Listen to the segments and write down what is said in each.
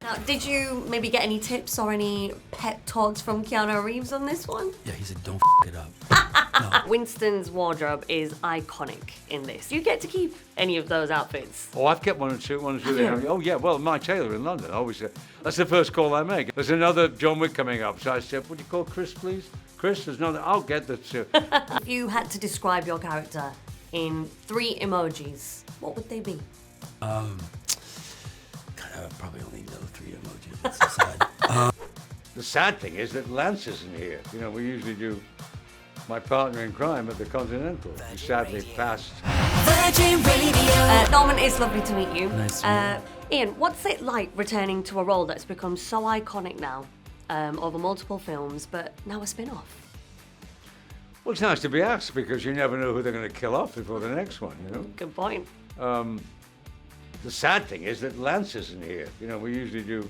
Now, did you maybe get any tips or any pep talks from Keanu Reeves on this one? Yeah, he said, don't f it up. No. Winston's wardrobe is iconic in this. You get to keep any of those outfits. Oh, I've kept one or two there. Oh, yeah, well, my tailor in London, I always say, that's the first call I make. There's another John Wick coming up, so I said, what do you call Chris, please? Chris, there's another, I'll get the two. If you had to describe your character in 3 emojis, what would they be? I probably only know 3 emojis. That's so sad. The sad thing is that Lance isn't here. You know, we usually do my partner in crime at the Continental. He sadly passed. Virgin Radio. Norman, it's lovely to meet you. Nice to meet Ian, what's it like returning to a role that's become so iconic now, over multiple films, but now a spin-off? Well, it's nice to be asked because you never know who they're going to kill off before the next one, you know? Good point. The sad thing is that Lance isn't here. You know, we usually do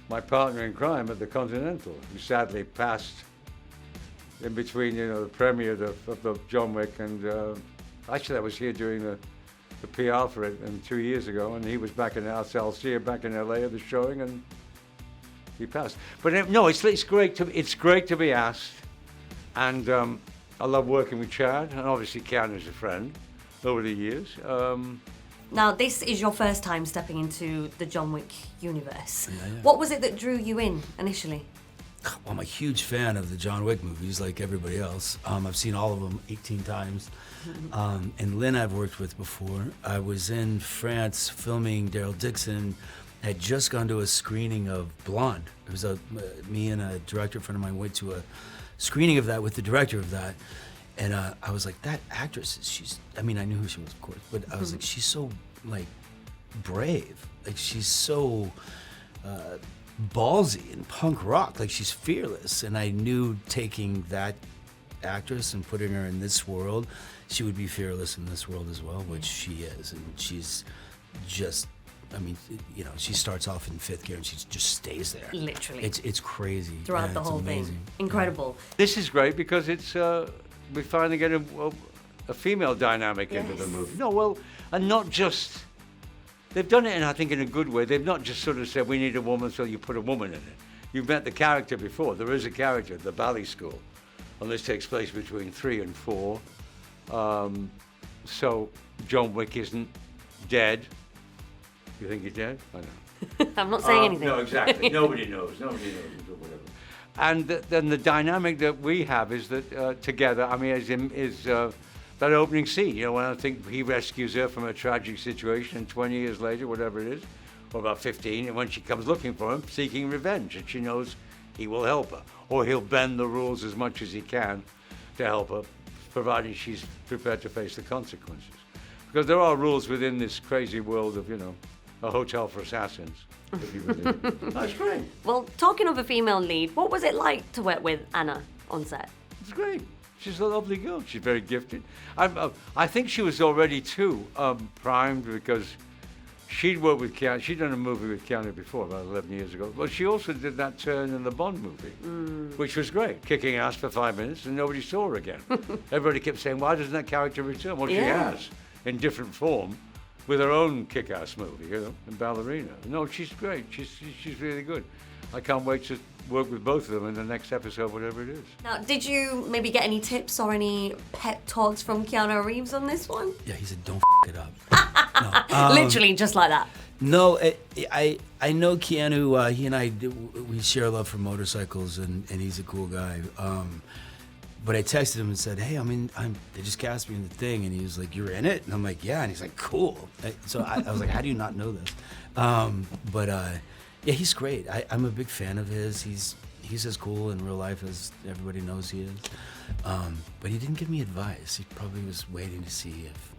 my partner in crime at the Continental, who sadly passed in between, you know, the premiere of the John Wick and actually I was here doing the PR for it 2 years ago, and he was back in LCA, back in LA at the showing, and he passed. But no, it's great to be asked, and I love working with Chad, and obviously Keanu's a friend over the years. Now, this is your first time stepping into the John Wick universe. Yeah. What was it that drew you in initially? Well, I'm a huge fan of the John Wick movies, like everybody else. I've seen all of them 18 times. And Lynn I've worked with before. I was in France filming Daryl Dixon. I had just gone to a screening of Blonde. It was me and a director friend of mine went to a screening of that with the director of that. And I was like, that actress, I mean, I knew who she was, of course, but I was like, she's so, like, brave. Like, she's so ballsy and punk rock. Like, she's fearless. And I knew taking that actress and putting her in this world, she would be fearless in this world as well, which she is. And she's just, I mean, you know, she starts off in 5th gear and she just stays there. Literally. It's crazy. Throughout the it's whole amazing. thing. Incredible. This is great because it's we finally get a female dynamic into the movie. No, well, and not just, they've done it, I think, in a good way. They've not just sort of said, we need a woman, so you put a woman in it. You've met the character before. There is a character at the ballet school, and this takes place between 3 and 4. So John Wick isn't dead. You think he's dead? I know. I'm not saying anything. No, exactly. Nobody knows. Or whatever. And then the dynamic that we have is that together, I mean, is that opening scene. You know, when I think he rescues her from a tragic situation, and 20 years later, whatever it is, or about 15, and when she comes looking for him, seeking revenge, and she knows he will help her, or he'll bend the rules as much as he can to help her, providing she's prepared to face the consequences. Because there are rules within this crazy world of, you know, a hotel for assassins. If you believe it. That's great. Well, talking of a female lead, what was it like to work with Anna on set? It's great. She's a lovely girl. She's very gifted. I think she was already too primed because she'd worked with Keanu. She'd done a movie with Keanu before, about 11 years ago. But she also did that turn in the Bond movie, which was great. Kicking ass for 5 minutes and nobody saw her again. Everybody kept saying, why doesn't that character return? Well, she has, in different form, with her own kick-ass movie, you know, in Ballerina. No, she's great. She's really good. I can't wait to work with both of them in the next episode, whatever it is. Now, did you maybe get any tips or any pep talks from Keanu Reeves on this one? Yeah, he said, don't f it up. No. Literally, just like that. No, I know Keanu. He and I, we share a love for motorcycles, and he's a cool guy. But I texted him and said, hey, they just cast me in the thing. And he was like, you're in it? And I'm like, yeah. And he's like, cool. So I was like, how do you not know this? Yeah, he's great. I'm a big fan of his. He's as cool in real life as everybody knows he is. But he didn't give me advice. He probably was waiting to see if,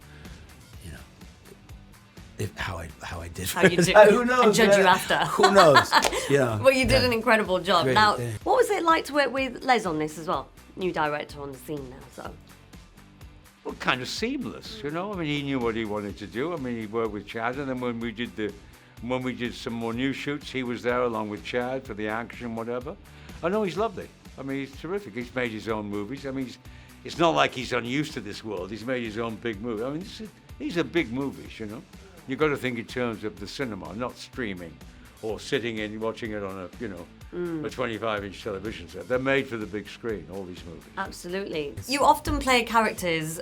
you know, how I did. How you do. Who knows? And judge you after. Who knows? Yeah. Well, you did an incredible job. Great, now, thanks. what was it like to work with Les on this as well? New director on the scene now, so. Well, kind of seamless, you know. I mean, he knew what he wanted to do. I mean, he worked with Chad, and then when we did some more new shoots, he was there along with Chad for the action, whatever. I know he's lovely. I mean, he's terrific. He's made his own movies. I mean, it's not like he's unused to this world. He's made his own big movie. I mean, these are big movies, you know. You've got to think in terms of the cinema, not streaming or sitting in watching it on a a 25-inch television set. They're made for the big screen. All these movies. Absolutely. You often play characters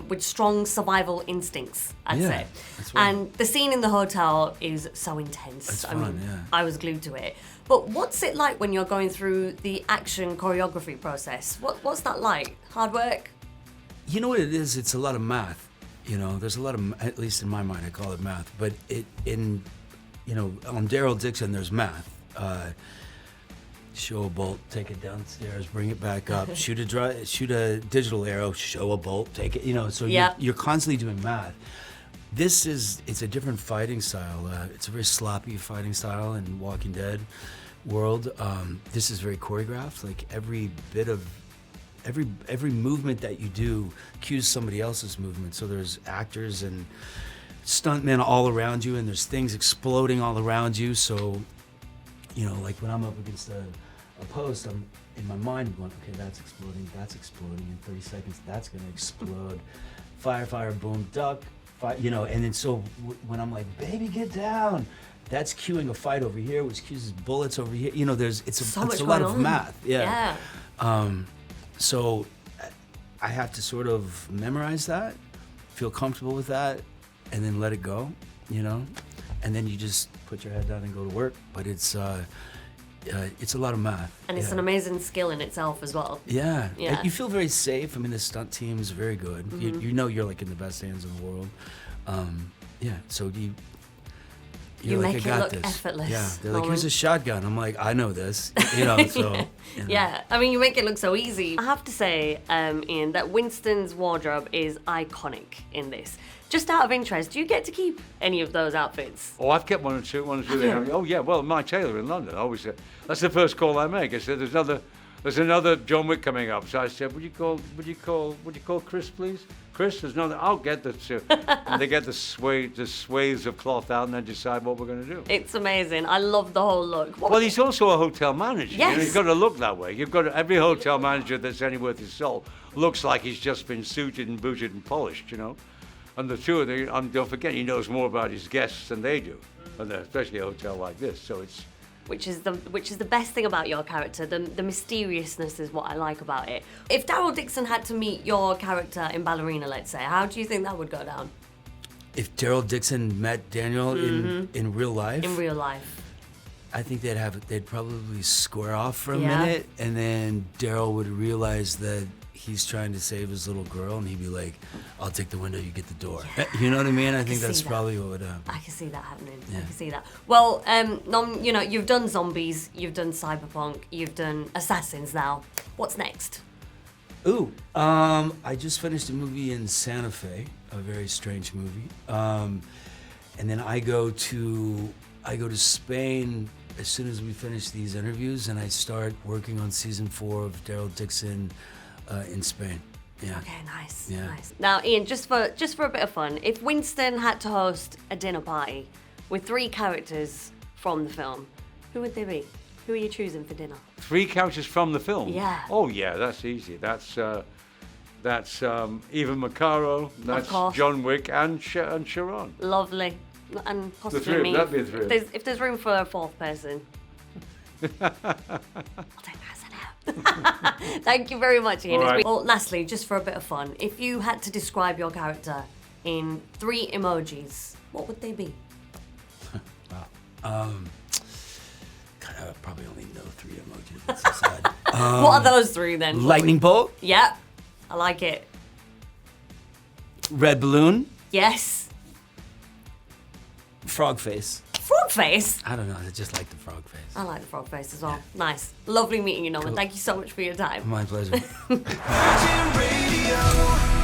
with strong survival instincts, I'd Yeah, say. that's right. And the scene in the hotel is so intense. It's I fun, mean, yeah. I was glued to it. But what's it like when you're going through the action choreography process? What's that like? Hard work? You know what it is? It's a lot of math. There's a lot of, at least in my mind, I call it math. But on Daryl Dixon, there's math. Show a bolt, take it downstairs, bring it back up. Shoot a digital arrow, show a bolt, take it. So Yeah. you're constantly doing math. It's a different fighting style. It's a very sloppy fighting style in Walking Dead world. This is very choreographed. Like every movement that you do cues somebody else's movement. So there's actors and stuntmen all around you, and there's things exploding all around you. So, like when I'm up against a post, I'm in my mind going, okay, that's exploding. In 30 seconds, that's gonna explode. Fire, boom, duck. And then so when I'm like, baby, get down, that's cueing a fight over here, which cues bullets over here. It's a lot of math. Yeah. So I have to sort of memorize that, feel comfortable with that, and then let it go, and then you just put your head down and go to work. But it's a lot of math. And it's an amazing skill in itself as well. Yeah. Yeah. You feel very safe. I mean, the stunt team is very good. Mm-hmm. You're like in the best hands in the world. So You like, make I it got look this. effortless. Yeah, they're like, Norman. here's a shotgun. I'm like, I know this. So. Yeah, I mean, you make it look so easy. I have to say, Ian, that Winston's wardrobe is iconic in this. Just out of interest, do you get to keep any of those outfits? Oh, I've kept one or two. Oh yeah, well, my tailor in London always said, that's the first call I make. I said, there's another John Wick coming up. So I said, would you call Chris, please? Chris, there's another. I'll get the two. And they get the swathes of cloth out and then decide what we're going to do. It's amazing. I love the whole look. Well, he's also a hotel manager. Yes. He's got to look that way. Every hotel manager that's any worth his salt looks like he's just been suited and booted and polished, And the two of them, don't forget, he knows more about his guests than they do, and especially a hotel like this. So it's. Which is the best thing about your character. The mysteriousness is what I like about it. If Daryl Dixon had to meet your character in Ballerina, let's say, how do you think that would go down? If Daryl Dixon met Daniel in real life, In real life. I think they'd probably square off for a minute, and then Daryl would realize that he's trying to save his little girl, and he'd be like, I'll take the window, you get the door. Yeah. You know what I mean? I think can that's see that. probably what would happen. I can see that happening. Yeah. I can see that. Well, Nom, you've done zombies, you've done cyberpunk, you've done assassins now. What's next? Ooh, I just finished a movie in Santa Fe, a very strange movie. And then I go to Spain as soon as we finish these interviews, and I start working on season 4 of Daryl Dixon in Spain. Yeah. Okay, nice, Yeah. nice. Now, Ian, just for a bit of fun, if Winston had to host a dinner party with 3 characters from the film, who would they be? Who are you choosing for dinner? 3 characters from the film? Yeah. Oh, yeah, that's easy. That's Eva Macaro, that's course. John Wick, and Sharon. Lovely. And possibly three of me. them, that'd be the three of If there's room for a 4th person. I'll take that. Thank you very much, Ian. All right. Well, lastly, just for a bit of fun, if you had to describe your character in 3 emojis, what would they be? Wow. God, I probably only know 3 emojis. That's so sad. What are those 3 then? Lightning bolt, Yep. I like it. red balloon, Yes. frog face. Frog face. I don't know. I just like the frog face. I like the frog face as well. Nice. Lovely meeting you, Norman. Cool. Thank you so much for your time. My pleasure. Virgin Radio.